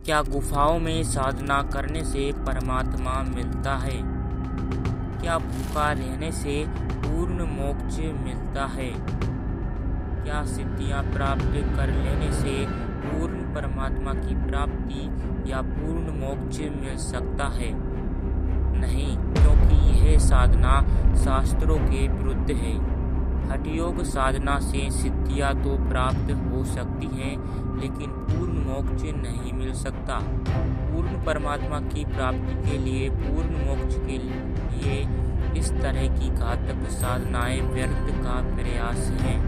क्या गुफाओं में साधना करने से परमात्मा मिलता है? क्या भूखा रहने से पूर्ण मोक्ष मिलता है? क्या सिद्धियां प्राप्त कर लेने से पूर्ण परमात्मा की प्राप्ति या पूर्ण मोक्ष मिल सकता है? नहीं, क्योंकि यह साधना शास्त्रों के विरुद्ध है। हठयोग साधना से सिद्धियां तो प्राप्त हो सकती हैं, लेकिन पूर्ण मोक्ष नहीं मिल सकता। पूर्ण परमात्मा की प्राप्ति के लिए, पूर्ण मोक्ष के लिए इस तरह की घातक साधनाएं व्यर्थ का प्रयास हैं।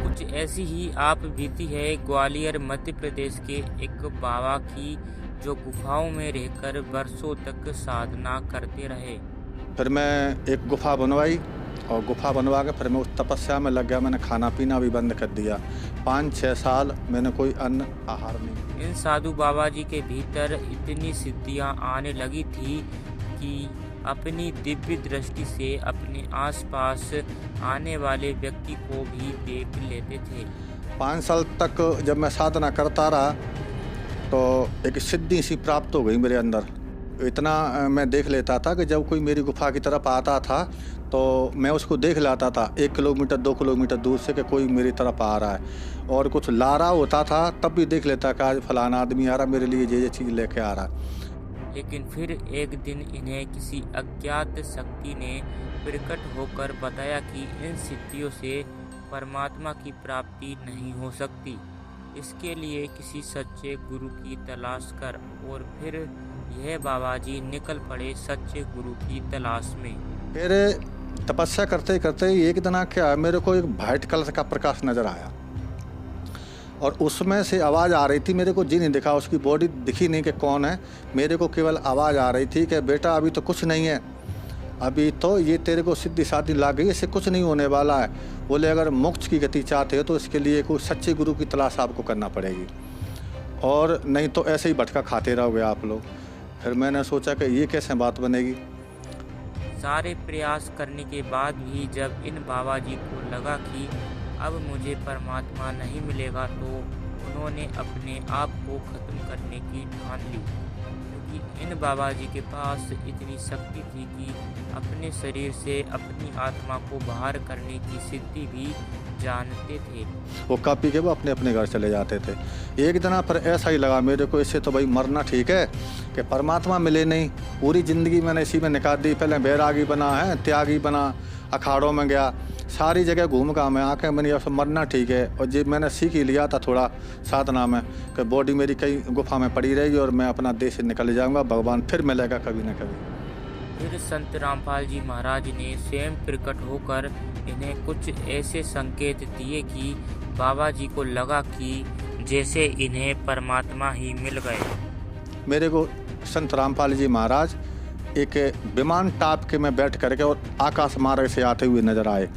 कुछ ऐसी ही आप बीती है ग्वालियर मध्य प्रदेश के एक बाबा की, जो गुफाओं में रहकर वर्षों तक साधना करते रहे। फिर मैं एक गुफा बनवाई और गुफा बनवा के फिर मैं उस तपस्या में लग गया। मैंने खाना पीना भी बंद कर दिया। 5-6 साल मैंने कोई अन्न आहार नहीं। इन साधु बाबा जी के भीतर इतनी सिद्धियां आने लगी थी कि अपनी दिव्य दृष्टि से अपने आसपास आने वाले व्यक्ति को भी देख लेते थे। 5 साल तक जब मैं साधना करता रहा तो एक सिद्धि सी प्राप्त हो गई मेरे अंदर। इतना मैं देख लेता था कि जब कोई मेरी गुफा की तरफ आता था तो मैं उसको देख लाता था 1 किलोमीटर 2 किलोमीटर दूर से कि कोई मेरी तरफ आ रहा है। और कुछ ला रहा होता था तब भी देख लेता कि आज फलाना आदमी आ रहा, मेरे लिए ये चीज़ लेके आ रहा। लेकिन फिर एक दिन इन्हें किसी अज्ञात शक्ति ने प्रकट होकर बताया कि इन सिद्धियों से परमात्मा की प्राप्ति नहीं हो सकती। इसके लिए किसी सच्चे गुरु की तलाश कर। और फिर यह बाबा जी निकल पड़े सच्चे गुरु की तलाश में। फिर तपस्या करते करते एक दिन क्या मेरे को एक वाइट कलर का प्रकाश नज़र आया और उसमें से आवाज़ आ रही थी। मेरे को जी नहीं दिखा, उसकी बॉडी दिखी नहीं कि कौन है। मेरे को केवल आवाज़ आ रही थी कि बेटा अभी तो कुछ नहीं है, अभी तो ये तेरे को सिद्धि साधी लाग गई, इससे कुछ नहीं होने वाला है। बोले अगर मोक्ष की गति चाहते हो तो इसके लिए कोई सच्चे गुरु की तलाश आपको करना पड़ेगी, और नहीं तो ऐसे ही भटका खाते रहोगे आप लोग। फिर मैंने सोचा कि ये कैसे बात बनेगी। सारे प्रयास करने के बाद भी जब इन बाबा जी को लगा कि अब मुझे परमात्मा नहीं मिलेगा, तो उन्होंने अपने आप को ख़त्म करने की ठान ली। क्योंकि इन बाबा जी के पास इतनी शक्ति थी कि अपने शरीर से अपनी आत्मा को बाहर करने की सिद्धि भी जानते थे। वो कॉपी के वो अपने अपने घर चले जाते थे। एक दिन पर ऐसा ही लगा मेरे को, इससे तो भाई मरना ठीक है कि परमात्मा मिले नहीं। पूरी ज़िंदगी मैंने इसी में निकाल दी। पहले बैरागी बना है, त्यागी बना, अखाड़ों में गया, सारी जगह घूम का मैं आके मैंने अब मरना ठीक है। और जब मैंने सीख ही लिया था थोड़ा साधना में कि बॉडी मेरी कई गुफा में पड़ी रहेगी और मैं अपना देश से निकल जाऊँगा, भगवान फिर मिलेगा कभी न कभी। फिर संत रामपाल जी महाराज ने स्वयं प्रकट होकर इन्हें कुछ ऐसे संकेत दिए कि बाबा जी को लगा कि जैसे इन्हें परमात्मा ही मिल गए। मेरे को संत रामपाल जी महाराज एक विमान टाप के में बैठ करके और आकाश मार्ग से आते हुए नज़र आए।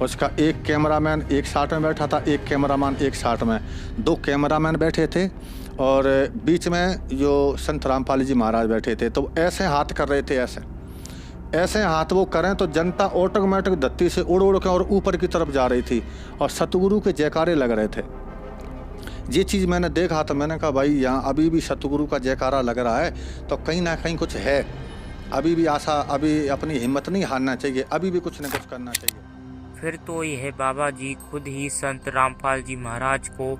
उसका एक कैमरामैन एक साइड में बैठा था, एक कैमरामैन एक साइड में, 2 कैमरामैन बैठे थे और बीच में जो संत रामपाल जी महाराज बैठे थे। तो ऐसे हाथ कर रहे थे, ऐसे हाथ वो करें तो जनता ऑटोमेटिक धरती से उड़ उड़ के और ऊपर की तरफ जा रही थी और सतगुरु के जयकारे लग रहे थे। ये चीज़ मैंने देखा तो मैंने कहा भाई यहाँ अभी भी सतगुरु का जयकारा लग रहा है तो कहीं ना कहीं कुछ है। अभी भी आशा, अभी अपनी हिम्मत नहीं हारना चाहिए, अभी भी कुछ न कुछ करना चाहिए। फिर तो यह बाबा जी खुद ही संत रामपाल जी महाराज को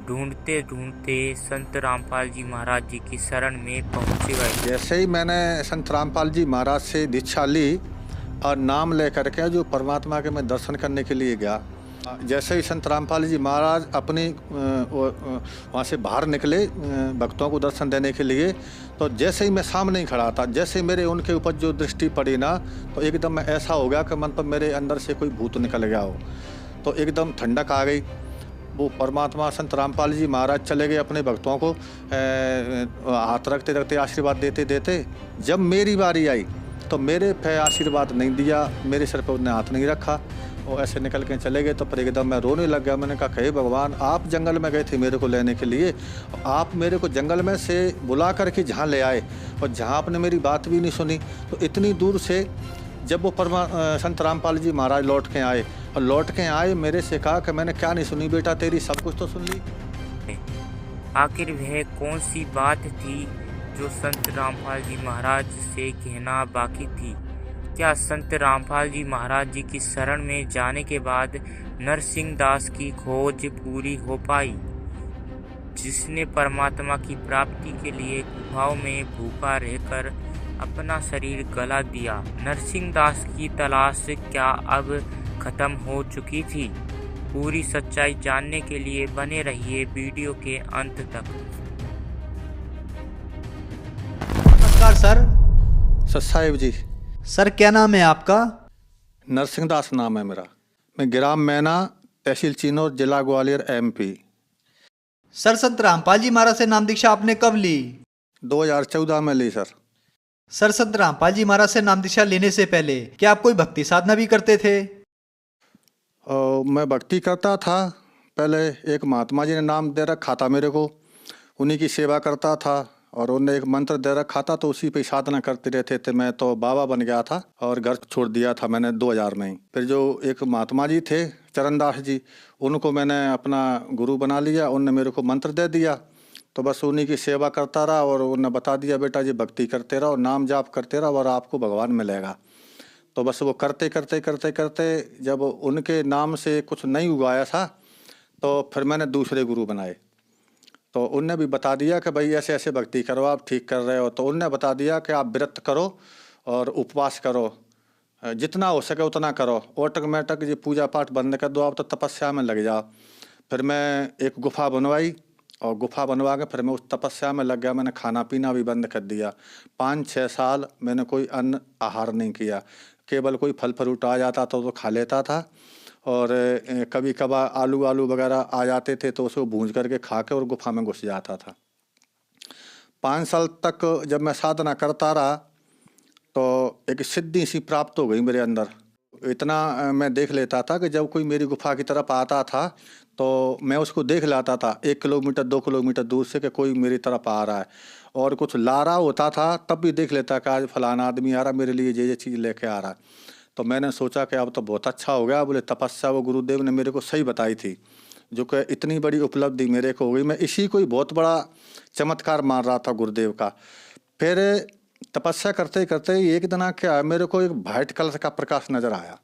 ढूंढते ढूंढते संत रामपाल जी महाराज जी की शरण में पहुँच गए। जैसे ही मैंने संत रामपाल जी महाराज से दीक्षा ली और नाम ले करके जो परमात्मा के मैं दर्शन करने के लिए गया, जैसे ही संत रामपाल जी महाराज अपनी वहाँ से बाहर निकले भक्तों को दर्शन देने के लिए, तो जैसे ही मैं सामने ही खड़ा था, जैसे मेरे उनके ऊपर जो दृष्टि पड़ी ना, तो एकदम मैं ऐसा हो गया कि मन पर मेरे अंदर से कोई भूत निकल गया हो। तो एकदम ठंडक आ गई। वो परमात्मा संत रामपाल जी महाराज चले गए अपने भक्तों को हाथ रखते रखते आशीर्वाद देते देते। जब मेरी बारी आई तो मेरे पे आशीर्वाद नहीं दिया, मेरे सर पर उन्होंने हाथ नहीं रखा और ऐसे निकल के चले गए। तो फिर एकदम मैं रोने लग गया। मैंने कहा हे भगवान, आप जंगल में गए थे मेरे को लेने के लिए, आप मेरे को जंगल में से बुला करके जहाँ ले आए और जहाँ आपने मेरी बात भी नहीं सुनी। तो इतनी दूर से जब वो संत रामपाल जी महाराज लौट के आए और मेरे से कहा कि मैंने क्या नहीं सुनी बेटा, तेरी सब कुछ तो सुन ली। आखिर वह कौन सी बात थी जो संत रामपाल जी महाराज से कहना बाकी थी? क्या संत रामपाल जी महाराज जी की शरण में जाने के बाद नरसिंह दास की खोज पूरी हो पाई, जिसने परमात्मा की प्राप्ति के लिए गुफाओं में भूखा रहकर अपना शरीर गला दिया? नरसिंह दास की तलाश क्या अब खत्म हो चुकी थी? पूरी सच्चाई जानने के लिए बने रहिए वीडियो के अंत तक। नमस्कार सर। सर साहिब जी, सर क्या नाम है आपका? नरसिंह दास नाम है मेरा। मैं ग्राम मैना, तहसील चिनौर, जिला ग्वालियर, MP। सर संत रामपाल जी महाराज से नाम दीक्षा आपने कब ली? 2014 में ली सर। सर संत रामपाल जी महाराज से नाम दीक्षा लेने से पहले क्या आप कोई भक्ति साधना भी करते थे? मैं भक्ति करता था। पहले एक महात्मा जी ने नाम दे रखा था मेरे को, उन्हीं की सेवा करता था और उन्हें एक मंत्र दे रखा था तो उसी पे साधना करते रहते थे। मैं तो बाबा बन गया था और घर छोड़ दिया था मैंने 2000 में ही। फिर जो एक महात्मा जी थे चरणदास जी, उनको मैंने अपना गुरु बना लिया। उनने मेरे को मंत्र दे दिया तो बस उन्हीं की सेवा करता रहा और उन्होंने बता दिया बेटा जी भक्ति करते रहो, नाम जाप करते रहो और आपको भगवान मिलेगा। तो बस वो करते करते करते करते जब उनके नाम से कुछ नहीं उगाया था तो फिर मैंने दूसरे गुरु बनाए। तो उनने भी बता दिया कि भाई ऐसे ऐसे भक्ति करो, आप ठीक कर रहे हो। तो उनने बता दिया कि आप व्रत करो और उपवास करो, जितना हो सके उतना करो, ऑटोमेटिक ये पूजा पाठ बंद कर दो, आप तो तपस्या में लग जाओ। फिर मैं एक गुफा बनवाई और गुफा बनवा के फिर मैं उस तपस्या में लग गया। मैंने खाना पीना भी बंद कर दिया। 5-6 साल मैंने कोई अन्न आहार नहीं किया, केवल कोई फल फ्रूट आ जाता तो खा लेता था और कभी कभार आलू वगैरह आ जाते थे तो उसको भूंज करके खा के और गुफा में घुस जाता था। 5 साल तक जब मैं साधना करता रहा तो एक सिद्धि सी प्राप्त हो गई मेरे अंदर। इतना मैं देख लेता था कि जब कोई मेरी गुफा की तरफ आता था तो मैं उसको देख लाता था 1 किलोमीटर 2 किलोमीटर दूर से कि कोई मेरी तरफ आ रहा है, और कुछ ला रहा होता था तब भी देख लेता कि आज फलाना आदमी आ रहा, मेरे लिए ये चीज़ लेके आ रहा है। तो मैंने सोचा कि अब तो बहुत अच्छा हो गया। बोले तपस्या वो गुरुदेव ने मेरे को सही बताई थी, जो कि इतनी बड़ी उपलब्धि मेरे को हो गई। मैं इसी को ही बहुत बड़ा चमत्कार मान रहा था गुरुदेव का। फिर तपस्या करते करते एक दिन क्या मेरे को एक वाइट कलर का प्रकाश नजर आया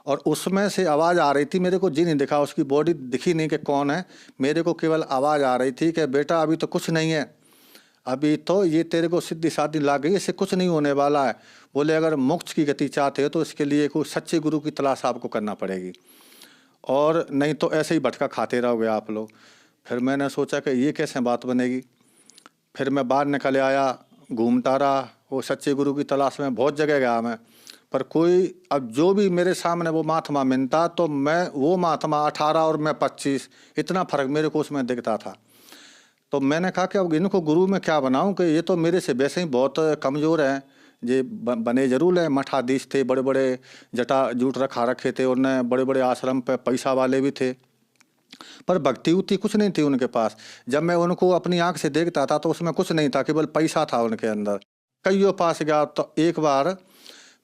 और उसमें से आवाज़ आ रही थी। मेरे को जी नहीं दिखा, उसकी बॉडी दिखी नहीं कि कौन है। मेरे को केवल आवाज़ आ रही थी कि बेटा अभी तो कुछ नहीं है, अभी तो ये तेरे को सिद्धि साधी लाग गई, इससे कुछ नहीं होने वाला है। बोले अगर मोक्ष की गति चाहते हो तो इसके लिए कोई सच्चे गुरु की तलाश आपको करना पड़ेगी, और नहीं तो ऐसे ही भटका खाते रहोगे आप लोग। फिर मैंने सोचा कि ये कैसे बात बनेगी। फिर मैं बाहर निकल आया, घूमता रहा, वो सच्चे गुरु की तलाश में बहुत जगह गया मैं, पर कोई अब जो भी मेरे सामने वो महात्मा मिलता तो मैं वो महात्मा 18 और मैं 25, इतना फर्क मेरे को उसमें दिखता था। तो मैंने कहा कि अब इनको गुरु में क्या बनाऊं कि ये तो मेरे से वैसे ही बहुत कमज़ोर हैं। ये बने जरूर है, मठाधीश थे, बड़े बड़े जटा जूट रखा रखे थे, उन्हें बड़े बड़े आश्रम पे पैसा वाले भी थे, पर भक्ति उक्ति कुछ नहीं थी उनके पास। जब मैं उनको अपनी आंख से देखता था तो उसमें कुछ नहीं था, केवल पैसा था उनके अंदर। कईयों पास गया तो एक बार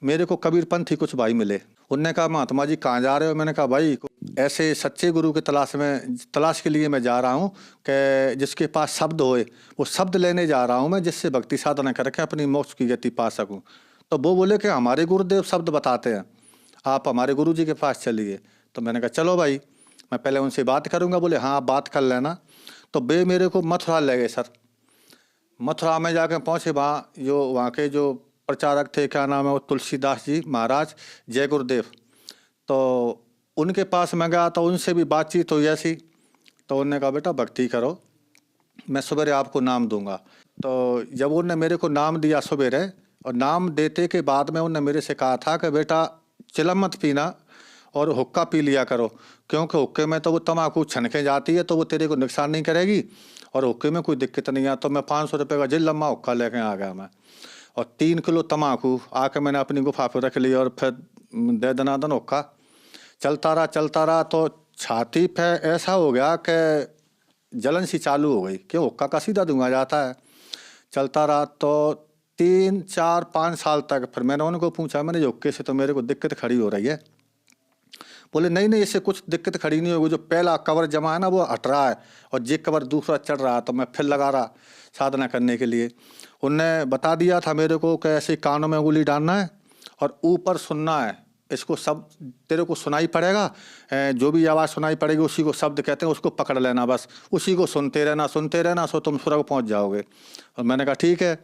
मेरे को कबीरपंथी कुछ भाई मिले। उनने कहा महात्मा जी कहाँ जा रहे हो? मैंने कहा भाई ऐसे सच्चे गुरु की तलाश के लिए मैं जा रहा हूँ कि जिसके पास शब्द होए, वो शब्द लेने जा रहा हूँ मैं, जिससे भक्ति साधना करके अपनी मोक्ष की गति पा सकूँ। तो वो बोले कि हमारे गुरुदेव शब्द बताते हैं, आप हमारे गुरु जी के पास चलिए। तो मैंने कहा चलो भाई, मैं पहले उनसे बात करूँगा। बोले हाँ आप बात कर लेना। तो वे मेरे को मथुरा ले गए सर। मथुरा में जाकर पहुँचे, वहाँ के जो प्रचारक थे, क्या नाम है वो, तुलसीदास जी महाराज, जय गुरुदेव। तो उनके पास मैं गया तो उनसे भी बातचीत हुई ऐसी। तो उन्होंने कहा बेटा भक्ति करो, मैं सवेरे आपको नाम दूंगा। तो जब उन्होंने मेरे को नाम दिया सवेरे, और नाम देते के बाद में उन्होंने मेरे से कहा था कि बेटा चिलम मत पीना और हुक्का पी लिया करो, क्योंकि हुक्के में तो वो तम्बाकू छनके जाती है तो वो तेरे को नुकसान नहीं करेगी और हुक्के में कोई दिक्कत नहीं है। तो मैं 500 रुपये का जिल लम्बा हुक्का लेके आ गया मैं, और 3 किलो तम्बाकू आके मैंने अपनी गुफा पर रख लिया और फिर दे दनादन हुक्का। चलता रहा तो छाती पे ऐसा हो गया कि जलन सी चालू हो गई कि हुक्का का सीधा धुआं जाता है। चलता रहा तो 3, 4, 5 साल तक। फिर मैंने उनको पूछा, मैंने हुक्के से तो मेरे को दिक्कत खड़ी हो रही है। बोले नहीं नहीं, इससे कुछ दिक्कत खड़ी नहीं होगी, जो पहला कवर जमा है ना वो हट रहा है और ये कवर दूसरा चढ़ रहा है। तो मैं फिर लगा रहा साधना करने के लिए। उनने बता दिया था मेरे को कि ऐसे कानों में उंगली डालना है और ऊपर सुनना है, इसको सब तेरे को सुनाई पड़ेगा, जो भी आवाज़ सुनाई पड़ेगी उसी को शब्द कहते हैं, उसको पकड़ लेना, बस उसी को सुनते रहना, सो तुम स्वर्ग पहुंच जाओगे। और मैंने कहा ठीक है।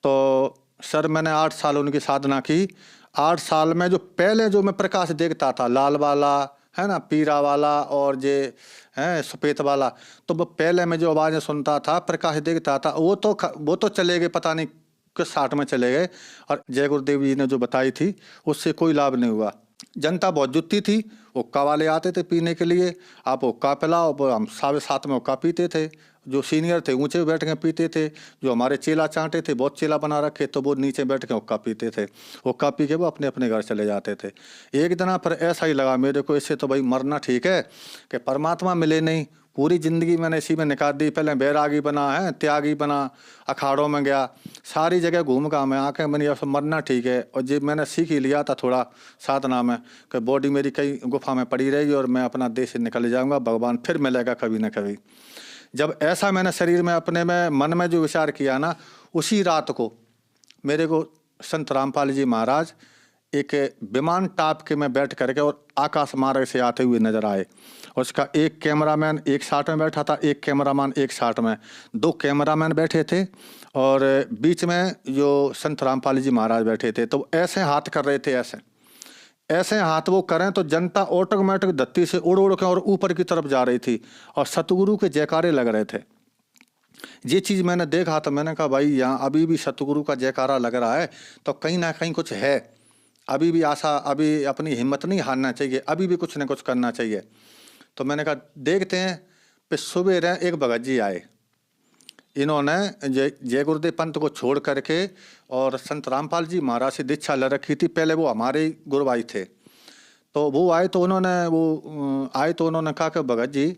तो सर मैंने 8 साल उनकी साधना की। 8 साल में जो पहले जो मैं प्रकाश देखता था, लाल वाला है ना, पीरा वाला और ये है सफ़ेद वाला, तो वो पहले मैं जो आवाज़ें सुनता था, प्रकाश देखता था, वो तो चले गए, पता नहीं किस 60 में चले गए। और जय गुरुदेव जी ने जो बताई थी उससे कोई लाभ नहीं हुआ। जनता बहुत जुटती थी, हुक्का वाले आते थे पीने के लिए, आप हुक्का पिलाओ, हम 7:30 में हुक्का पीते थे। जो सीनियर थे ऊंचे बैठ के पीते थे, जो हमारे चेला चांटे थे, बहुत चेला बना रखे, तो वो नीचे बैठ के हुक्का पीते थे। हुक्का पी के वो अपने अपने घर चले जाते थे। एक दिन पर ऐसा ही लगा मेरे को, इससे तो भाई मरना ठीक है कि परमात्मा मिले नहीं। पूरी ज़िंदगी मैंने इसी में निकाल दी। पहले बैरागी बना है, त्यागी बना, अखाड़ों में गया, सारी जगह घूम का मैं आके मैंने अब मरना ठीक है। और जब मैंने सीख ही लिया था थोड़ा साधना में कि बॉडी मेरी कई गुफा में पड़ी रहेगी और मैं अपना देश से निकल जाऊंगा, भगवान फिर मिलेगा कभी ना कभी। जब ऐसा मैंने शरीर में अपने में मन में जो विचार किया ना, उसी रात को मेरे को संत रामपाल जी महाराज एक विमान टाप के में बैठ करके और आकाश मार्ग से आते हुए नजर आए। उसका एक कैमरामैन एक साथ में बैठा था, एक कैमरामैन एक साथ में, 2 कैमरामैन बैठे थे और बीच में जो संत रामपाल जी महाराज बैठे थे। तो ऐसे हाथ कर रहे थे, ऐसे हाथ वो करें तो जनता ऑटोमेटिक धरती से उड़ उड़ के और ऊपर की तरफ जा रही थी और सतगुरु के जयकारे लग रहे थे। ये चीज़ मैंने देखा तो मैंने कहा भाई यहाँ अभी भी सतगुरु का जयकारा लग रहा है तो कहीं ना कहीं कुछ है, अभी भी आशा, अभी अपनी हिम्मत नहीं हारना चाहिए, अभी भी कुछ न कुछ करना चाहिए। तो मैंने कहा देखते हैं। फिर सुबह एक भगत जी आए, इन्होंने जय गुरुदेव पंथ को छोड़ करके और संत रामपाल जी महाराज से दीक्षा ले रखी थी। पहले वो हमारे ही गुरु भाई थे। तो वो आए तो उन्होंने कहा कि भगत जी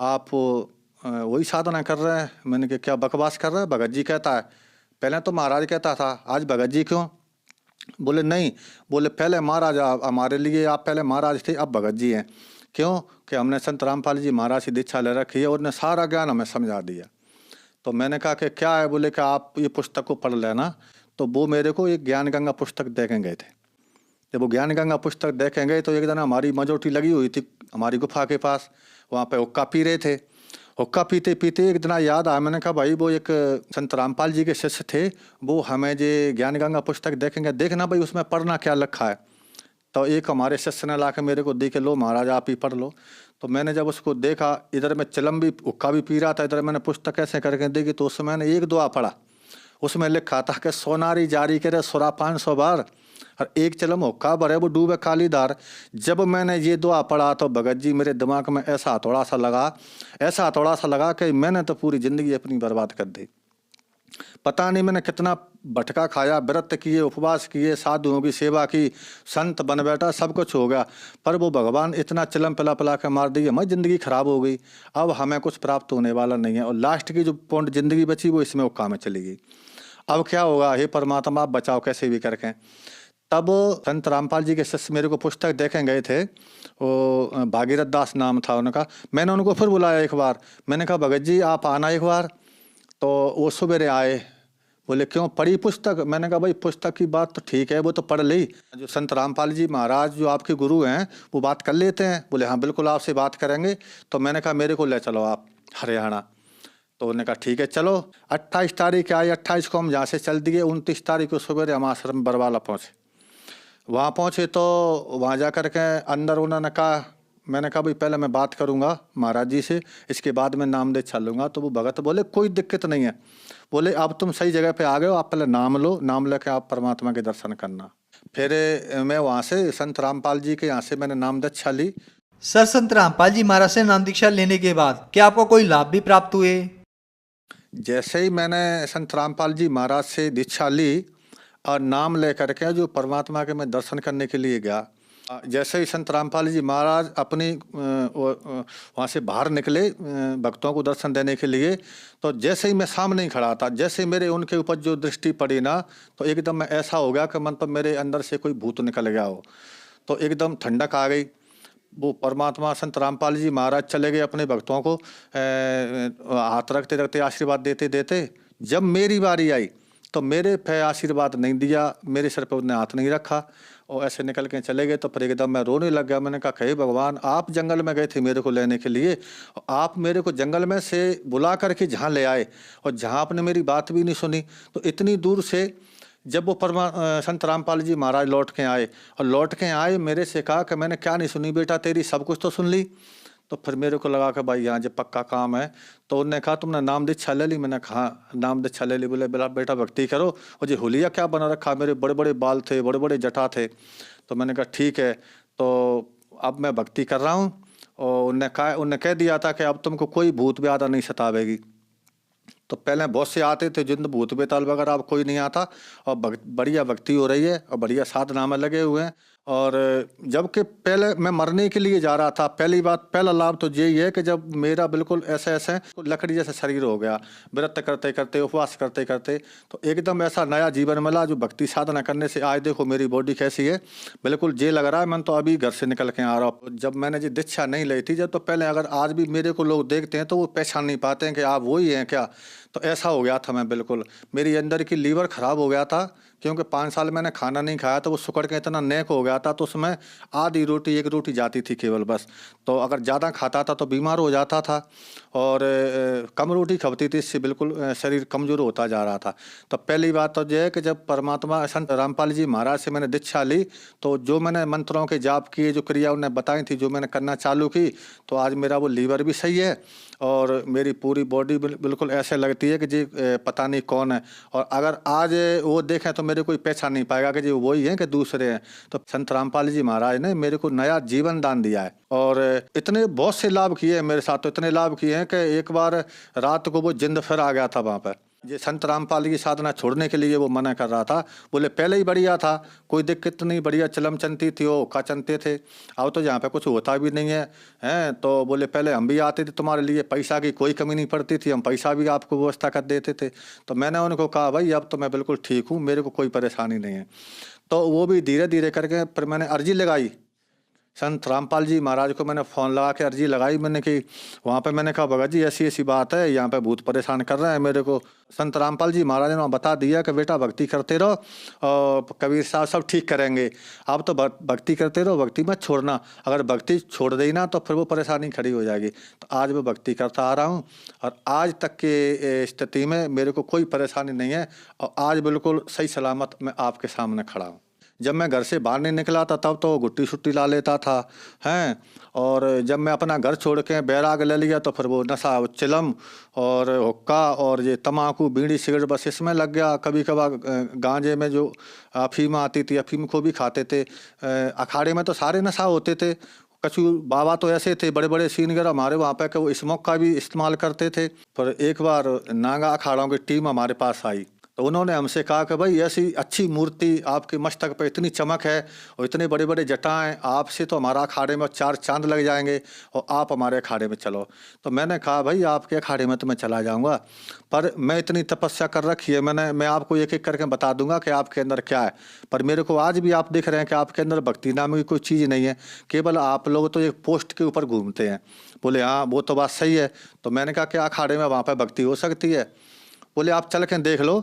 आप वही साधना कर रहे हैं। मैंने कहा क्या बकवास कर रहे हैं? भगत जी कहता है, पहले तो महाराज कहता था, आज भगत जी क्यों? बोले नहीं, बोले पहले महाराज हमारे लिए आप पहले महाराज थे, अब भगत जी हैं। क्यों? कि हमने संत रामपाल जी महाराज से दीक्षा ले रखी है और उन्हें सारा ज्ञान हमें समझा दिया। तो मैंने कहा कि क्या है? बोले कि आप ये पुस्तक को पढ़ लेना। तो वो मेरे को एक ज्ञान गंगा पुस्तक देखें गए थे। जब वो ज्ञान गंगा पुस्तक देखें गए तो एक दिन हमारी मजोटी लगी हुई थी हमारी गुफा के पास, वहाँ पे हुक्का पी रहे थे। हुक्का पीते पीते एक दिन याद आया, मैंने कहा भाई वो एक संत रामपाल जी के शिष्य थे, वो हमें जो ज्ञान गंगा पुस्तक देखेंगे, देखना भाई उसमें पढ़ना क्या लिखा है। तो एक हमारे शिष्य ने ला के मेरे को दे के, लो महाराज आप ही पढ़ लो। तो मैंने जब उसको देखा, इधर मैं चिलम भी हुक्का भी पी रहा था, इधर मैंने पुस्तक ऐसे करके देखी, तो उसमें मैंने एक दुआ पढ़ा। उसमें लिखा था कि सोनारी जारी करे सुरा 500 बार और एक चिलम हुक्का भरे वो डूबे काली धार। जब मैंने ये दुआ पढ़ा तो भगत जी मेरे दिमाग में ऐसा थोड़ा सा लगा कि मैंने तो पूरी ज़िंदगी अपनी बर्बाद कर दी। पता नहीं मैंने कितना भटका खाया, व्रत किए, उपवास किए, साधुओं की सेवा की, संत बन बैठा, सब कुछ हो गया, पर वो भगवान इतना चिलम पिला के मार दी, हमारी ज़िंदगी खराब हो गई। अब हमें कुछ प्राप्त होने वाला नहीं है और लास्ट की जो पौंड ज़िंदगी बची वो इसमें हुक्का में चली गई। अब क्या होगा? हे परमात्मा आप बचाओ कैसे भी करके। तब संत रामपाल जी के शिष्य मेरे को पुस्तक देखें गए थे, वो भागीरथ दास नाम था उनका। मैंने उनको फिर बुलाया एक बार, मैंने कहा भगत जी आप आना एक बार। तो वो सवेरे आए, बोले क्यों पढ़ी पुस्तक? मैंने कहा भाई पुस्तक की बात तो ठीक है, वो तो पढ़ ली, जो संत रामपाल जी महाराज जो आपके गुरु हैं वो बात कर लेते हैं। बोले हाँ बिल्कुल आपसे बात करेंगे। तो मैंने कहा मेरे को ले चलो आप हरियाणा। तो उन्होंने कहा ठीक है चलो। 28 तारीख आई, 28 को हम यहाँ से चल दिए। 29 तारीख को सवेरे हम आश्रम बरवाला पहुँचे। वहाँ पहुँचे तो वहाँ जा कर के अंदर उन्होंने कहा, मैंने कहा भाई पहले मैं बात करूंगा महाराज जी से, इसके बाद मैं नाम दे चलूंगा। तो वो भगत बोले कोई दिक्कत नहीं है, बोले अब तुम सही जगह पे आ गए हो, आप पहले नाम लो, नाम लेके आप परमात्मा के दर्शन करना। फिर मैं वहाँ से संत रामपाल जी के यहाँ से मैंने नाम दीक्षा ली। सर संत रामपाल जी महाराज से नाम दीक्षा लेने के बाद क्या आपको कोई लाभ भी प्राप्त हुए? जैसे ही मैंने संत रामपाल जी महाराज से दीक्षा ली और नाम ले करके जो परमात्मा के मैं दर्शन करने के लिए गया, जैसे ही संत रामपाल जी महाराज अपनी वहाँ से बाहर निकले भक्तों को दर्शन देने के लिए, तो जैसे ही मैं सामने ही खड़ा था, जैसे मेरे उनके ऊपर जो दृष्टि पड़ी ना, तो एकदम ऐसा हो गया कि मन पर मेरे अंदर से कोई भूत निकल गया हो। तो एकदम ठंडक आ गई वो परमात्मा संत रामपाल जी महाराज चले गए अपने भक्तों को हाथ रखते रखते आशीर्वाद देते देते। जब मेरी बारी आई तो मेरे पे आशीर्वाद नहीं दिया, मेरे सर पे उन्होंने हाथ नहीं रखा और ऐसे निकल के चले गए। तो फिर एकदम मैं रोने लग गया। मैंने कहा हे भगवान, आप जंगल में गए थे मेरे को लेने के लिए, आप मेरे को जंगल में से बुला करके जहाँ ले आए और जहाँ आपने मेरी बात भी नहीं सुनी। तो इतनी दूर से जब वो संत रामपाल जी महाराज लौट के आए और लौट के आए मेरे से कहा कि मैंने क्या नहीं सुनी बेटा तेरी, सब कुछ तो सुन ली। तो फिर मेरे को लगा कि भाई यहाँ जब पक्का काम है। तो उन्होंने कहा तुमने नाम दीक्षा ले ली? मैंने कहा नाम दीक्षा ले ली। बोले बेटा भक्ति करो। और जी हुलिया क्या बना रखा, मेरे बड़े बड़े बाल थे, बड़े बड़े जटा थे। तो मैंने कहा ठीक है, तो अब मैं भक्ति कर रहा हूँ। और उन्होंने कह दिया था कि अब तुमको कोई भूत व्याधा नहीं सतावेगी। तो पहले बहुत से आते थे जिन भूत बेताल वगैरह, अब कोई नहीं आता और बढ़िया भक्ति हो रही है और बढ़िया साधना में लगे हुए हैं। और जबकि पहले मैं मरने के लिए जा रहा था, पहला लाभ तो यही है कि जब मेरा बिल्कुल ऐसे लकड़ी जैसा शरीर हो गया, व्रत करते करते उपवास करते करते, तो एकदम ऐसा नया जीवन मिला जो भक्ति साधना करने से। आज देखो मेरी बॉडी कैसी है, बिल्कुल जे लग रहा है मैं तो अभी घर से निकल के आ रहा हूँ। जब मैंने जी दीक्षा नहीं ली थी जब, तो पहले अगर आज भी मेरे को लोग देखते हैं तो वो पहचान नहीं पाते हैं कि आप वही हैं क्या। तो ऐसा हो गया था मैं, बिल्कुल मेरी अंदर की लीवर खराब हो गया था क्योंकि 5 साल मैंने खाना नहीं खाया। तो वो सुकड़ के इतना नेक हो गया था, तो उसमें आधी रोटी 1 रोटी जाती थी केवल बस। तो अगर ज़्यादा खाता था तो बीमार हो जाता था और कम रोटी खपती थी, इससे बिल्कुल शरीर कमज़ोर होता जा रहा था। तो पहली बात तो यह है कि जब परमात्मा संत रामपाल जी महाराज से मैंने दीक्षा ली, तो जो मैंने मंत्रों के जाप किए, जो क्रिया उन्हें बताई थी, जो मैंने करना चालू की, तो आज मेरा वो लीवर भी सही है और मेरी पूरी बॉडी बिल्कुल ऐसे लगती है कि जी पता नहीं कौन है। और अगर आज वो देखें तो मेरे कोई पहचान नहीं पाएगा कि जी वही हैं कि दूसरे हैं। तो संत रामपाल जी महाराज ने मेरे को नया जीवन दान दिया है और इतने बहुत से लाभ किए हैं मेरे साथ। तो इतने लाभ किए हैं कि एक बार रात को वो जिंद फिर आ गया था वहाँ पर। ये संत रामपाल की साधना छोड़ने के लिए वो मना कर रहा था। बोले पहले ही बढ़िया था, कोई दिक्कत नहीं, बढ़िया चलम चलती थी, वो का चलते थे। अब तो यहाँ पे कुछ होता भी नहीं है, हैं। तो बोले पहले हम भी आते थे तुम्हारे लिए, पैसा की कोई कमी नहीं पड़ती थी, हम पैसा भी आपको व्यवस्था कर देते थे। तो मैंने उनको कहा भाई अब तो मैं बिल्कुल ठीक हूँ, मेरे को कोई परेशानी नहीं है। तो वो भी धीरे धीरे करके फिर मैंने अर्जी लगाई संत रामपाल जी महाराज को। मैंने फ़ोन लगा के अर्जी लगाई मैंने कि वहाँ पे मैंने कहा भगत जी ऐसी ऐसी बात है, यहाँ पे भूत परेशान कर रहे हैं मेरे को। संत रामपाल जी महाराज ने वहाँ बता दिया कि बेटा भक्ति करते रहो और कबीर साहब सब ठीक करेंगे। आप तो भक्ति करते रहो, भक्ति मत छोड़ना। अगर भक्ति छोड़ देना ना तो फिर वो परेशानी खड़ी हो जाएगी। तो आज मैं भक्ति करता आ रहा हूँ और आज तक के स्थिति में मेरे को कोई परेशानी नहीं है और आज बिल्कुल सही सलामत मैं आपके सामने खड़ा हूँ। जब मैं घर से बाहर नहीं निकला था तब तो गुट्टी शुट्टी ला लेता था, हैं। और जब मैं अपना घर छोड़ के बैराग ले लिया तो फिर वो नशा, चिलम और हुक्का और ये तम्बाकू बीड़ी सिगरेट बस इसमें लग गया। कभी कभार गांजे में जो अफीम आती थी, अफीम को भी खाते थे। अखाड़े में तो सारे नशा होते थे। कछु बाबा तो ऐसे थे बड़े बड़े सीनियर हमारे वहाँ पे कि वो स्मोक का भी इस्तेमाल करते थे। पर एक बार नागा अखाड़ों की टीम हमारे पास आई तो उन्होंने हमसे कहा कि भाई ऐसी अच्छी मूर्ति आपके मस्तक पे इतनी चमक है और इतने बड़े बड़े जटाएं, आपसे तो हमारा अखाड़े में 4 चांद लग जाएंगे और आप हमारे अखाड़े में चलो। तो मैंने कहा भाई आपके अखाड़े में तो मैं चला जाऊंगा, पर मैं इतनी तपस्या कर रखी है मैं आपको एक एक करके बता दूंगा कि आपके अंदर क्या है। पर मेरे को आज भी आप दिख रहे हैं कि आपके अंदर भक्ति नाम की कोई चीज़ नहीं है, केवल आप लोग तो एक पोस्ट के ऊपर घूमते हैं। बोले हाँ वो तो बात सही है। तो मैंने कहा कि अखाड़े में वहाँ पर भक्ति हो सकती है? बोले आप चल के देख लो।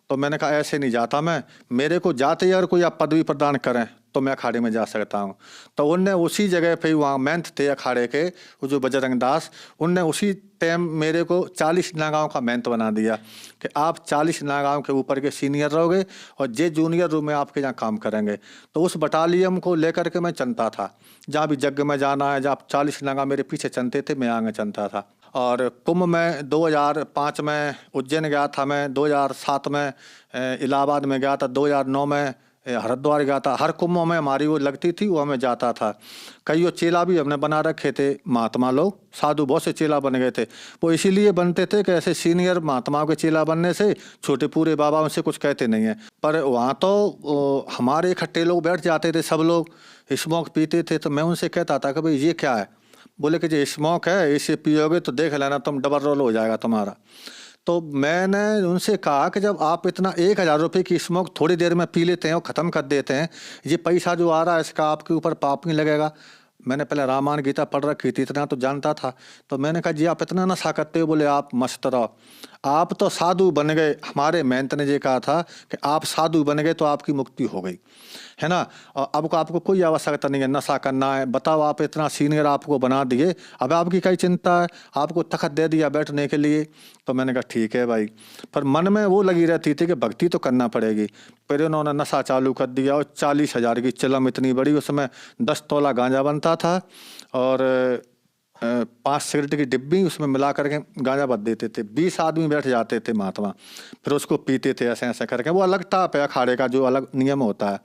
तो मैंने कहा ऐसे नहीं जाता मैं, मेरे को जाते ही अगर कोई आप पदवी प्रदान करें तो मैं अखाड़े में जा सकता हूँ। तो उनने उसी जगह पे वहाँ मेंथ थे अखाड़े के, वो जो बजरंग दास, उनने उसी टाइम मेरे को 40 नागांव का मेंथ बना दिया कि आप 40 नागांव के ऊपर के सीनियर रहोगे और जे जूनियर रूम में आपके यहाँ काम करेंगे। तो उस बटालियन को लेकर के मैं चलता था, जहाँ भी जग में जाना है, जहाँ 40 नागा मेरे पीछे चलते थे मैं आगे चलता था। और कुंभ में 2005 में उज्जैन गया था मैं, 2007 में इलाहाबाद में गया था, 2009 में हरिद्वार गया था। हर कुंभों में हमारी वो लगती थी, वो हमें जाता था। कई वो चेला भी हमने बना रखे थे, महात्मा लोग, साधु बहुत से चेला बन गए थे। वो इसीलिए बनते थे कि ऐसे सीनियर महात्माओं के चेला बनने से छोटे पूरे बाबा उनसे कुछ कहते नहीं हैं। पर वहाँ तो हमारे इकट्ठे लोग बैठ जाते थे, सब लोग स्मोक पीते थे। तो मैं उनसे कहता था कि भाई ये क्या है? बोले कि जो स्मोक है इसे पियोगे तो देख लेना तुम डबल रोल हो जाएगा तुम्हारा। तो मैंने उनसे कहा कि जब आप इतना 1000 रुपये की स्मोक थोड़ी देर में पी लेते हैं और ख़त्म कर देते हैं, ये पैसा जो आ रहा है इसका आपके ऊपर पाप नहीं लगेगा? मैंने पहले रामायण गीता पढ़ रखी थी, इतना तो जानता था। तो मैंने कहा जी आप इतना नशा करते हो? बोले आप मस्त रहो, आप तो साधु बन गए। हमारे महंत ने ये कहा था कि आप साधु बन गए तो आपकी मुक्ति हो गई, है ना। और अब आपको कोई आवश्यकता नहीं है नशा करना है। बताओ आप इतना सीनियर आपको बना दिए, अब आपकी कई चिंता है, आपको तखत दे दिया बैठने के लिए। तो मैंने कहा ठीक है भाई, पर मन में वो लगी रहती थी कि भक्ति तो करना पड़ेगी। फिर उन्होंने नशा चालू कर दिया और 40,000 की चिलम इतनी बड़ी, उसमें 10 तोला गांजा बनता था और 5 सिगरेट की डिब्बी उसमें मिला करके गांजा बद देते थे। 20 आदमी बैठ जाते थे महात्मा, फिर उसको पीते थे ऐसे ऐसे करके। वो अलग टाप है अखाड़े का, जो अलग नियम होता है।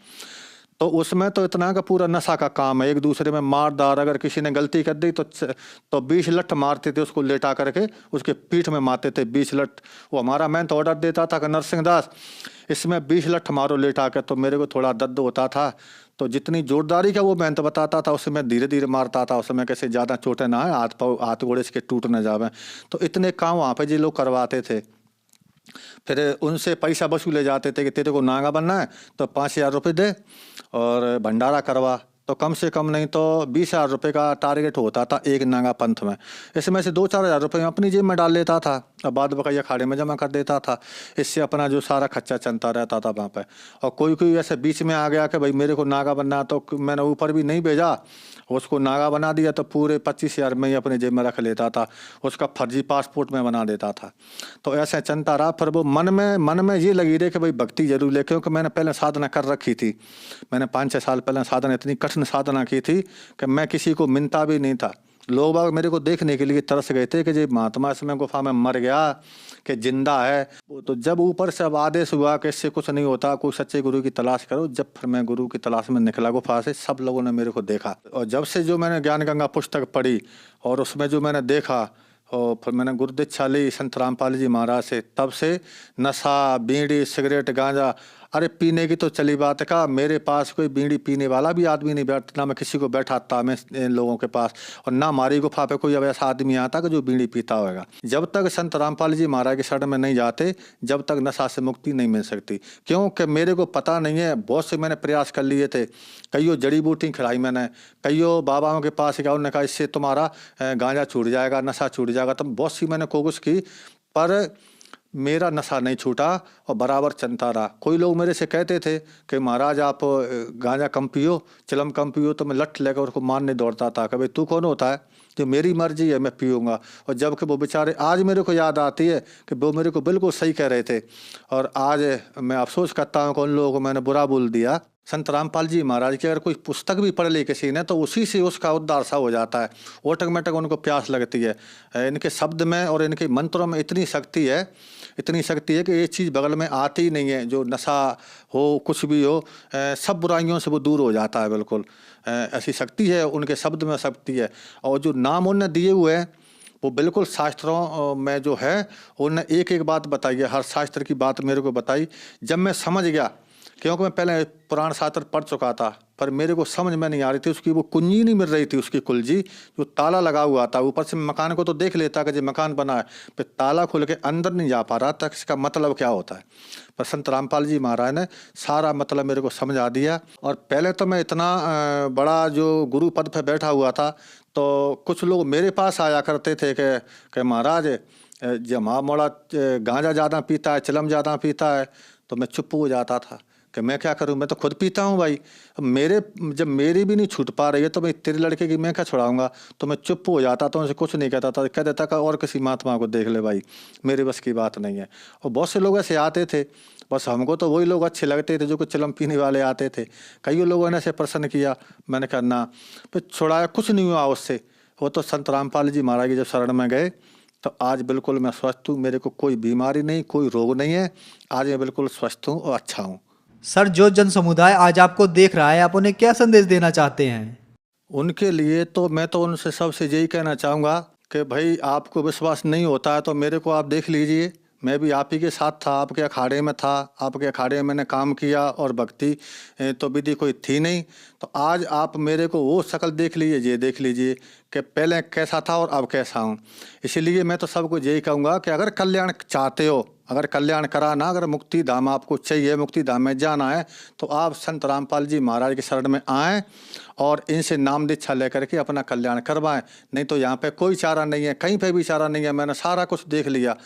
तो उसमें तो इतना का पूरा नशा का काम है, एक दूसरे में मार दार। अगर किसी ने गलती कर दी तो 20 लठ मारते थे, उसको लेटा करके उसके पीठ में मारते थे 20 लठ। वो हमारा मैं तो ऑर्डर देता था कि नरसिंह दास इसमें 20 लठ मारो लेटा के। तो मेरे को थोड़ा दर्द होता था, तो जितनी जोरदारी का वो मैं तो बताता था, उससे मैं धीरे धीरे मारता था। उसमें कैसे ज़्यादा चोटें ना है, हाथ घोड़े इसके टूट न जावे। तो इतने काम वहाँ पे जी लोग करवाते थे। फिर उनसे पैसा वसूले जाते थे कि तेरे को नागा बनना है तो 5,000 रुपये दे और भंडारा करवा। तो कम से कम नहीं तो 20,000 रुपये का टारगेट होता था एक नागा पंथ में। इसमें से 2-4 हज़ार रुपये अपनी जेब में डाल लेता था और बाद बकाई अखाड़े में जमा कर देता था। इससे अपना जो सारा खर्चा चलता रहता था वहाँ पे। और कोई कोई ऐसे बीच में आ गया कि भाई मेरे को नागा बनना, तो मैंने ऊपर भी नहीं भेजा, उसको नागा बना दिया तो पूरे 25,000 में ही अपने जेब में रख लेता था, उसका फर्जी पासपोर्ट में बना देता था। तो ऐसे चलता रहा। फिर वो मन में ये लगी रही कि भाई भक्ति जरूर ले, क्योंकि मैंने पहले साधना कर रखी थी। मैंने 5-6 साल पहले साधना, इतनी कठिन साधना की थी कि मैं किसी को मिलता भी नहीं था। लोग बाग मेरे को देखने के लिए तरस गए थे कि जी महात्मा इसमें गुफा में मर गया कि जिंदा है। तो जब ऊपर से अब आदेश हुआ कि इससे कुछ नहीं होता, कोई सच्चे गुरु की तलाश करो, जब फिर मैं गुरु की तलाश में निकला गुफा से, सब लोगों ने मेरे को देखा। और जब से जो मैंने ज्ञान गंगा पुस्तक पढ़ी और उसमें जो मैंने देखा, और फिर मैंने गुरु दीक्षा ली संत रामपाल जी महाराज से, तब से नशा, बीड़ी, सिगरेट, गांजा, अरे पीने की तो चली बात है। का मेरे पास कोई बीड़ी पीने वाला भी आदमी नहीं बैठता, ना मैं किसी को बैठाता मैं इन लोगों के पास, और ना हमारी गुफा पे कोई अब ऐसा आदमी आता कि जो बीड़ी पीता होगा। जब तक संत रामपाल जी महाराज के शरण में नहीं जाते, जब तक नशा से मुक्ति नहीं मिल सकती। क्योंकि मेरे को पता नहीं है, बहुत से मैंने प्रयास कर लिए थे, कईयों जड़ी बूटी खिलाई मैंने, कईयों बाबाओं के पास गया, उन्होंने कहा इससे तुम्हारा गांजा छूट जाएगा, नशा छूट जाएगा। तो बहुत सी मैंने कोशिश की, पर मेरा नशा नहीं छूटा और बराबर चलता रहा। कोई लोग मेरे से कहते थे कि महाराज आप गांजा कम पियो, चिलम कम पियो, तो मैं लठ लेकर उसको मारने दौड़ता था कि भाई तू कौन होता है, जो मेरी मर्जी है मैं पीऊँगा। और जबकि वो बेचारे, आज मेरे को याद आती है कि वो मेरे को बिल्कुल सही कह रहे थे। और आज मैं अफसोस करता हूँ कि उन लोगों को मैंने बुरा बोल दिया। संत रामपाल जी महाराज की अगर कोई पुस्तक भी पढ़ ली किसी ने, तो उसी से उसका उद्धार सा हो जाता है। ऑटोमेटिक उनको प्यास लगती है। इनके शब्द में और इनके मंत्रों में इतनी शक्ति है, इतनी शक्ति है कि ये चीज़ बगल में आती ही नहीं है। जो नशा हो, कुछ भी हो, सब बुराइयों से वो दूर हो जाता है बिल्कुल। ऐसी शक्ति है उनके शब्द में, शक्ति है। और जो नाम उन्होंने दिए हुए हैं वो बिल्कुल शास्त्रों में जो है, उन्होंने एक एक बात बताई है, हर शास्त्र की बात मेरे को बताई। जब मैं समझ गया, क्योंकि मैं पहले पुराण शास्त्र पढ़ चुका था, पर मेरे को समझ में नहीं आ रही थी, उसकी वो कुंजी नहीं मिल रही थी, उसकी कुलजी जो ताला लगा हुआ था। ऊपर से मकान को तो देख लेता कि जो मकान बना है, फिर ताला खोल के अंदर नहीं जा पा रहा था, इसका मतलब क्या होता है। पर संत रामपाल जी महाराज ने सारा मतलब मेरे को समझा दिया। और पहले तो मैं इतना बड़ा जो गुरु पद पर बैठा हुआ था, तो कुछ लोग मेरे पास आया करते थे कि महाराज जब मोड़ा गांजा ज़्यादा पीता है, चिलम ज़्यादा पीता है, तो मैं चुप हो जाता था कि मैं क्या करूं, मैं तो खुद पीता हूं भाई। जब मेरी भी नहीं छूट पा रही है तो मैं तेरे लड़के की मैं क्या छुड़ाऊंगा। तो मैं चुप हो जाता था, उनसे कुछ नहीं कहता था, कह देता कि और किसी महात्मा को देख ले भाई, मेरे बस की बात नहीं है। और बहुत से लोग ऐसे आते थे, बस हमको तो वही लोग अच्छे लगते थे जो कुछ चिलम पीने वाले आते थे। कई लोगों ने ऐसे प्रश्न किया, मैंने कहा ना, फिर छुड़ाया, कुछ नहीं हुआ उससे। वो तो संत रामपाल जी महाराज की जब शरण में गए तो आज बिल्कुल मैं स्वस्थ हूँ, मेरे को कोई बीमारी नहीं, कोई रोग नहीं है। आज मैं बिल्कुल स्वस्थ हूँ और अच्छा हूँ। सर, जो जन समुदाय आज आपको देख रहा है, आप उन्हें क्या संदेश देना चाहते हैं? उनके लिए तो मैं तो उनसे सबसे यही कहना चाहूँगा कि भाई आपको विश्वास नहीं होता है तो मेरे को आप देख लीजिए। मैं भी आप ही के साथ था, आपके अखाड़े में था, आपके अखाड़े में मैंने काम किया, और भक्ति तो विधि कोई थी नहीं। तो आज आप मेरे को वो शक्ल देख लीजिए, ये देख लीजिए कि पहले कैसा था और अब कैसा हूँ। इसीलिए मैं तो सबको यही कहूँगा कि अगर कल्याण चाहते हो, अगर कल्याण कराना, अगर मुक्ति धाम आपको चाहिए, मुक्ति धाम में जाना है, तो आप संत रामपाल जी महाराज की शरण में आएँ और इनसे नाम दीक्षा लेकर के अपना कल्याण करवाएं। नहीं तो यहाँ पे कोई चारा नहीं है, कहीं पे भी चारा नहीं है। मैंने सारा कुछ देख लिया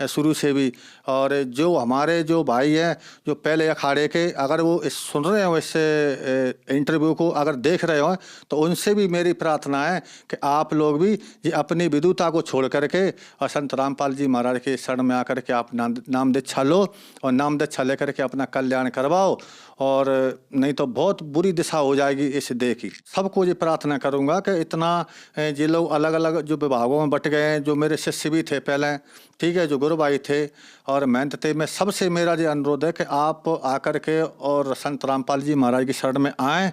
शुरू से भी। और जो हमारे जो भाई हैं जो पहले अखाड़े के, अगर वो सुन रहे हो इस इंटरव्यू को, अगर देख रहे हो, तो उनसे भी मेरी प्रार्थना है कि आप लोग भी ये अपनी विदुता को छोड़ करके और संत रामपाल जी महाराज के शरण में आकर के आप नाम दीक्षा लो और नाम दीक्षा लेकर के अपना कल्याण करवाओ। और नहीं तो बहुत बुरी दिशा हो जाएगी इस देह की। सबको ये प्रार्थना करूंगा कि इतना ये लोग अलग अलग जो विभागों में बट गए हैं, जो मेरे शिष्य भी थे पहले, ठीक है, जो गुरु भाई थे और महंत थे, मैं सबसे मेरा ये अनुरोध है कि आप आकर के और संत रामपाल जी महाराज की शरण में आएँ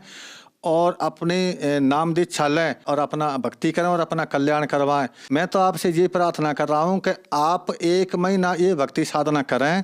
और अपने नाम दीक्षा लें और अपना भक्ति करें और अपना कल्याण करवाएं। मैं तो आपसे ये प्रार्थना कर रहा हूं कि आप 1 महीना ये भक्ति साधना करें,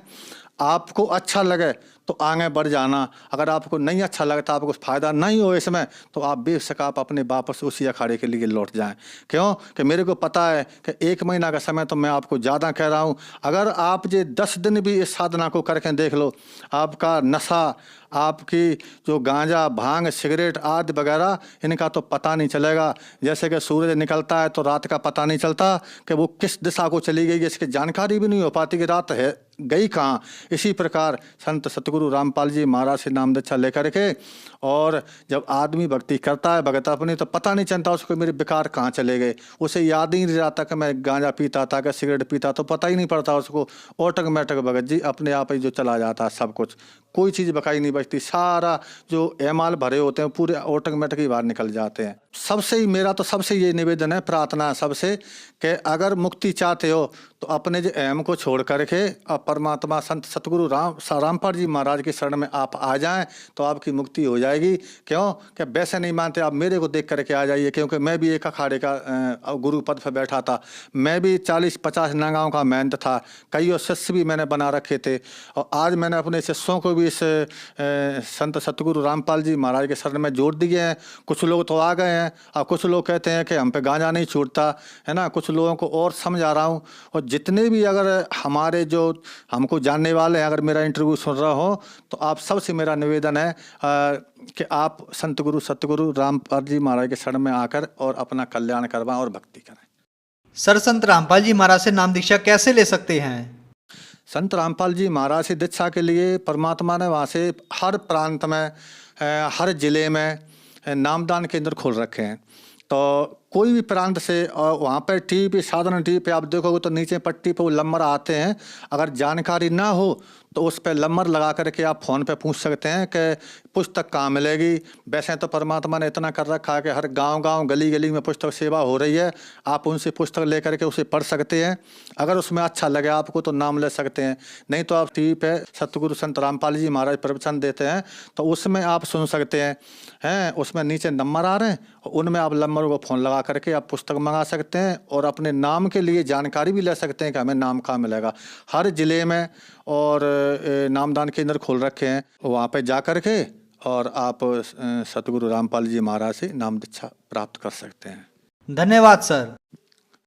आपको अच्छा लगे तो आगे बढ़ जाना। अगर आपको नहीं अच्छा लगता, आपको फ़ायदा नहीं हो इसमें, तो आप बेशक आप अपने वापस उसी अखाड़े के लिए लौट जाएं। क्यों कि मेरे को पता है कि 1 महीना का समय तो मैं आपको ज़्यादा कह रहा हूं। अगर आप ये 10 दिन भी इस साधना को करके देख लो, आपका नशा, आपकी जो गांजा, भांग, सिगरेट आदि वगैरह, इनका तो पता नहीं चलेगा। जैसे कि सूरज निकलता है तो रात का पता नहीं चलता कि वो किस दिशा को चली गई, इसकी जानकारी भी नहीं हो पाती कि रात है गई कहाँ। इसी प्रकार संत सतगुरु रामपाल जी महाराज से नाम दीक्षा लेकर के, और जब आदमी भक्ति करता है भगत अपनी, तो पता नहीं चलता उसको मेरे विकार कहाँ चले गए। उसे याद ही नहीं रहता कि मैं गांजा पीता था, कि सिगरेट पीता, तो पता ही नहीं पड़ता उसको। ऑटोमेटिक भगत जी अपने आप ही जो चला जाता है सब कुछ, कोई चीज़ बकाई नहीं बचती। सारा जो एमाल भरे होते हैं पूरे ऑटोमेटिक ही बाहर निकल जाते हैं। सबसे ही मेरा तो सबसे ये निवेदन है, प्रार्थना है सबसे, कि अगर मुक्ति चाहते हो तो अपने जो अहम को छोड़ करके और परमात्मा संत सतगुरु रामपाल जी महाराज की शरण में आप आ जाएं तो आपकी मुक्ति हो जाएगी। क्यों कि वैसे नहीं मानते आप मेरे को देख करके आ जाइए, क्योंकि मैं भी एक अखाड़े का गुरु पद पर बैठा था। मैं भी 40-50 नगाँव का महंत था, कई शिष्य भी मैंने बना रखे थे। और आज मैंने अपने शिष्यों को भी इस संत सतगुरु रामपाल जी महाराज के शरण में जोड़ दिए हैं। कुछ लोग तो आ गए हैं और कुछ लोग कहते हैं कि हम पे गांजा नहीं छूटता है ना। कुछ लोगों को और समझा रहा हूँ। और जितने भी अगर हमारे जो हमको जानने वाले हैं, अगर मेरा इंटरव्यू सुन रहा हो, तो आप सबसे मेरा निवेदन है कि आप संत गुरु सतगुरु रामपाल जी महाराज के शरण में आकर और अपना कल्याण करवाएं और भक्ति करें। सर, संत रामपाल जी महाराज से नाम दीक्षा कैसे ले सकते हैं? संत रामपाल जी महाराज से दीक्षा के लिए परमात्मा ने वहाँ से हर प्रांत में, हर जिले में नामदान केंद्र खोल रखे हैं। तो कोई भी प्रांत से, और वहाँ पर टीवी पे, साधारण टीवी पे आप देखोगे तो नीचे पट्टी पे वो नंबर आते हैं। अगर जानकारी ना हो तो उस पर नंबर लगा करके आप फ़ोन पे पूछ सकते हैं कि पुस्तक कहाँ मिलेगी। वैसे तो परमात्मा ने इतना कर रखा है कि हर गांव-गांव, गली-गली में पुस्तक सेवा हो रही है। आप उनसे पुस्तक लेकर के उसे पढ़ सकते हैं। अगर उसमें अच्छा लगे आपको तो नाम ले सकते हैं, नहीं तो आप टीवी पे सतगुरु संत रामपाल जी महाराज प्रवचन देते हैं तो उसमें आप सुन सकते हैं। उसमें नीचे नंबर आ रहे हैं, उनमें आप नंबर को फ़ोन लगा करके आप पुस्तक मंगा सकते हैं और अपने नाम के लिए जानकारी भी ले सकते हैं कि हमें नाम कहाँ मिलेगा। हर जिले में और नामदान केंद्र खोल रखे हैं, वहाँ पे जा कर के और आप सतगुरु रामपाल जी महाराज से नाम दीक्षा प्राप्त कर सकते हैं। धन्यवाद सर।